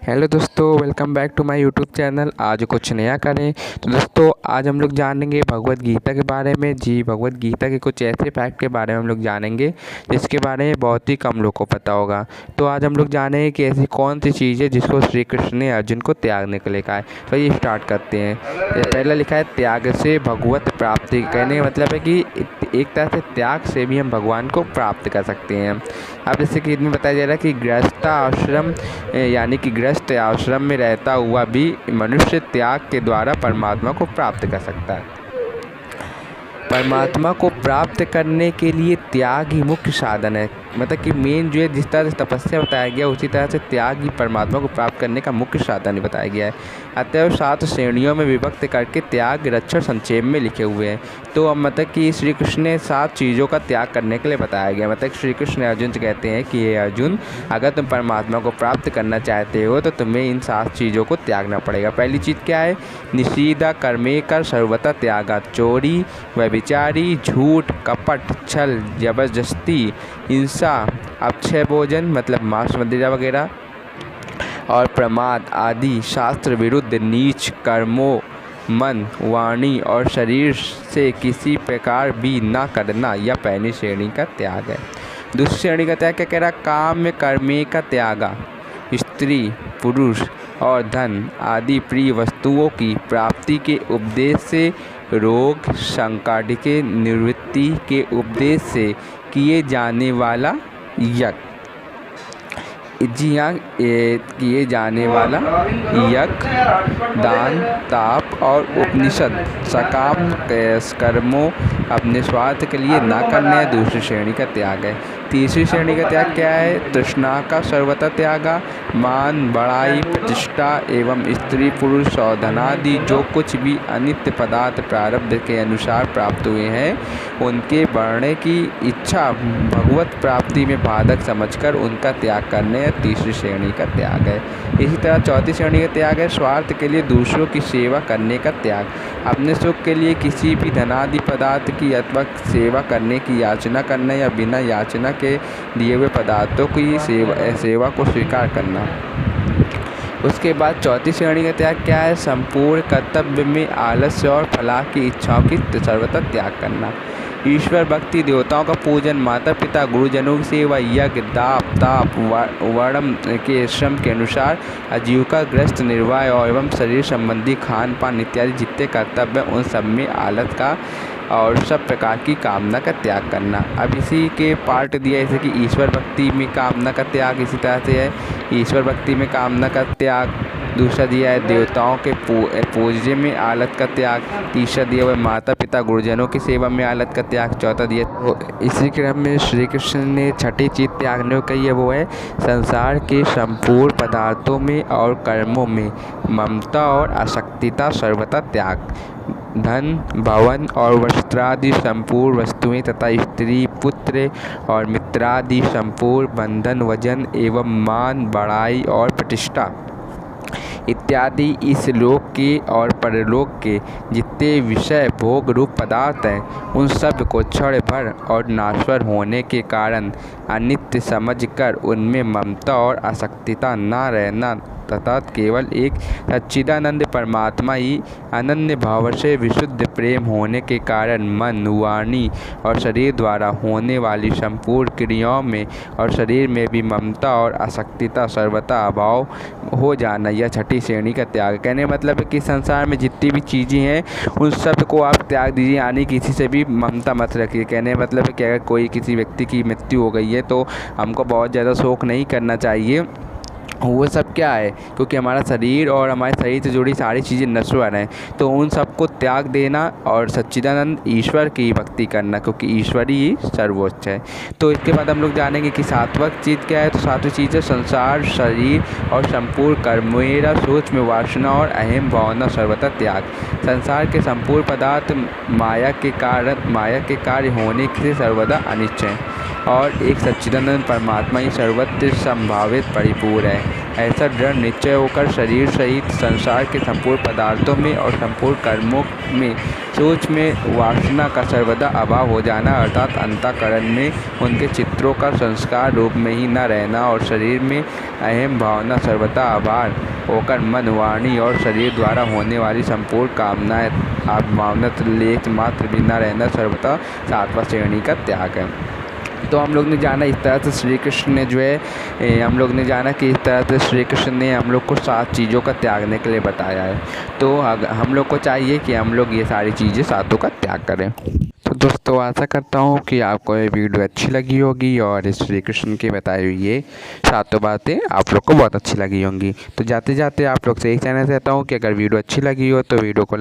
Hello दोस्तों, welcome back to my YouTube channel. आज कुछ नया करें। तो दोस्तों, आज हम लोग जानेंगे भगवत गीता के बारे में। जी, भगवत गीता के कुछ ऐसे फैक्ट के बारे में हम लोग जानेंगे जिसके बारे में बहुत ही कम लोग को पता होगा। तो आज हम लोग जानेंगे कि ऐसी कौन सी चीज़ है जिसको श्री कृष्ण ने अर्जुन को त्यागने के लिए कहा है। तो ये स्टार्ट करते हैं। पहला लिखा है त्याग से भगवत प्राप्ति। कहने का मतलब है कि एक तरह से त्याग से भी हम भगवान को प्राप्त कर सकते हैं। अब जैसे कि इसमें बताया जा रहा है कि गृहस्थाश्रम यानी कि गृहस्थ आश्रम में रहता हुआ भी मनुष्य त्याग के द्वारा परमात्मा को प्राप्त कर सकता है। परमात्मा को प्राप्त करने के लिए त्याग ही मुख्य साधन है। मतलब कि मेन जो है, जिस तरह से तपस्या बताया गया उसी तरह से त्याग ही परमात्मा को प्राप्त करने का मुख्य साधन ही बताया गया है। अतएव 7 श्रेणियों में विभक्त करके त्याग रक्षण संक्षेप में लिखे हुए हैं। तो अब मतलब कि श्री कृष्ण ने 7 चीज़ों का त्याग करने के लिए बताया गया। मतलब श्री कृष्ण अर्जुन से कहते हैं कि हे अर्जुन, अगर तुम परमात्मा को प्राप्त करना चाहते हो तो तुम्हें इन 7 चीज़ों को त्यागना पड़ेगा। पहली चीज़ क्या है? निषिद्धा कर्मे कर सर्वथा त्यागा। चोरी, व्यभिचारी, झूठ, कपट, छल, जबरदस्ती, हिंसा, अक्षय भोजन मतलब मांस मदिरा वगैरह और प्रमाद आदि शास्त्र विरुद्ध नीच कर्मों मन, वाणी और शरीर से किसी प्रकार भी न करना, यह पहली श्रेणी का त्याग है। दूसरी श्रेणी का त्याग क्या कह रहा? काम्य कर्मे का त्यागा। स्त्री, पुरुष और धन आदि प्रिय वस्तुओं की प्राप्ति के उपदेश से, रोग संकट के निवृत्ति के उपदेश से किए जाने वाला यज्ञ। जी हाँ, किए जाने वाला यज्ञ, दान, ताप और उपनिषद सकाम कर्मों अपने स्वार्थ के लिए न करना दूसरी श्रेणी का त्याग है। तीसरी श्रेणी का त्याग क्या है? तृष्णा का सर्वथा त्यागा। मान, बड़ाई, प्रतिष्ठा एवं स्त्री पुरुष और धनादि जो कुछ भी अनित्य पदार्थ प्रारब्ध के अनुसार प्राप्त हुए हैं उनके बढ़ने की इच्छा भगवत प्राप्ति में बाधक समझकर उनका त्याग करने तीसरी श्रेणी का त्याग है। इसी तरह चौथी श्रेणी का त्याग है स्वार्थ के लिए दूसरों की सेवा करने का त्याग। अपने सुख के लिए किसी भी धनादि पदार्थ की अथवा सेवा करने की याचना करना या बिना याचना के दिए हुए पदार्थों की सेवा को स्वीकार करना। उसके बाद चौथी श्रेणी का त्याग क्या है? संपूर्ण कर्तव्य में आलस्य और फलाह की इच्छाओं की सर्वथा त्याग करना। ईश्वर भक्ति, देवताओं का पूजन, माता पिता गुरुजनों की सेवा, यज्ञ, दाप, ताप, वर्णम के श्रम के अनुसार आजीविका ग्रस्त निर्वाह और एवं शरीर संबंधी खान पान इत्यादि जितने कर्तव्य उन सब में आलस का और सब प्रकार की कामना का त्याग करना। अब इसी के पार्ट दिया जैसे कि ईश्वर भक्ति में कामना का त्याग इसी तरह से है। ईश्वर भक्ति में कामना का त्याग। दूसरा दिया है देवताओं के पूजन में आलत का त्याग। तीसरा दिया हुआ माता पिता गुरुजनों की सेवा में आलत का त्याग। चौथा दिया इसी क्रम में श्री कृष्ण ने छठी चीज त्यागने को कही है, वो है संसार के संपूर्ण पदार्थों में और कर्मों में ममता और आसक्तिता सर्वथा त्याग। धन, भवन और वस्त्रादि संपूर्ण वस्तुएं तथा स्त्री, पुत्र और मित्रादि संपूर्ण बंधन, वजन एवं मान, बड़ाई और प्रतिष्ठा इत्यादि इस लोक के और परलोक के जितने विषय भोग रूप पदार्थ हैं उन सब को क्षण भर और नाश्वर होने के कारण अनित्य समझकर उनमें ममता और आसक्तिता न रहना तथा केवल एक सच्चिदानंद परमात्मा ही अनन्य भाव से विशुद्ध प्रेम होने के कारण मन, वाणी और शरीर द्वारा होने वाली संपूर्ण क्रियाओं में और शरीर में भी ममता और आसक्तिता सर्वथा अभाव हो जाना, यह छठी श्रेणी का त्याग। कहने मतलब है कि संसार में जितनी भी चीज़ें हैं उन सब को आप त्याग दीजिए, यानी किसी से भी ममता मत रखिए। कहने मतलब है कि अगर कोई किसी व्यक्ति की मृत्यु हो गई है तो हमको बहुत ज़्यादा शोक नहीं करना चाहिए। वो सब क्या है? क्योंकि हमारा शरीर और हमारे शरीर से जुड़ी सारी चीज़ें नश्वर हैं, तो उन सबको त्याग देना और सच्चिदानंद ईश्वर की भक्ति करना, क्योंकि ईश्वर ही सर्वोच्च है। तो इसके बाद हम लोग जानेंगे कि सातवां चीज़ क्या है। तो सातवीं चीज़ है संसार, शरीर और संपूर्ण कर्म, मेरा सूक्ष्म वासना और अहम भावना सर्वथा त्याग। संसार के संपूर्ण पदार्थ माया के कार्य होने से सर्वदा अनिश्चय हैं। और एक सच्चिदानंद परमात्मा ही सर्वत्र संभावित परिपूर्ण है। ऐसा दृढ़ निश्चय होकर शरीर सहित संसार के संपूर्ण पदार्थों में और संपूर्ण कर्मों में सूक्ष्म वासना का सर्वदा अभाव हो जाना, अर्थात अंतःकरण में उनके चित्रों का संस्कार रूप में ही न रहना और शरीर में अहम भावना सर्वदा आभार होकर मन, वाणी और शरीर द्वारा होने वाली संपूर्ण कामनाएं भावना लेख मात्र भी न रहना सर्वथा सातवां श्रेणी का त्याग है। तो हम लोग ने जाना इस तरह से श्री कृष्ण ने जो है हम लोग ने जाना कि इस तरह से श्री कृष्ण ने हम लोग को 7 चीज़ों का त्यागने के लिए बताया है। तो हम लोग को चाहिए कि हम लोग ये सारी चीज़ें सातों का त्याग करें। तो दोस्तों आशा करता हूँ कि आपको ये वीडियो अच्छी लगी होगी और इस श्री कृष्ण की बताई हुई ये 7 बातें आप लोग को बहुत अच्छी लगी होंगी। तो जाते जाते आप लोग से एक कहना चाहता हूँ कि अगर वीडियो अच्छी लगी हो तो वीडियो को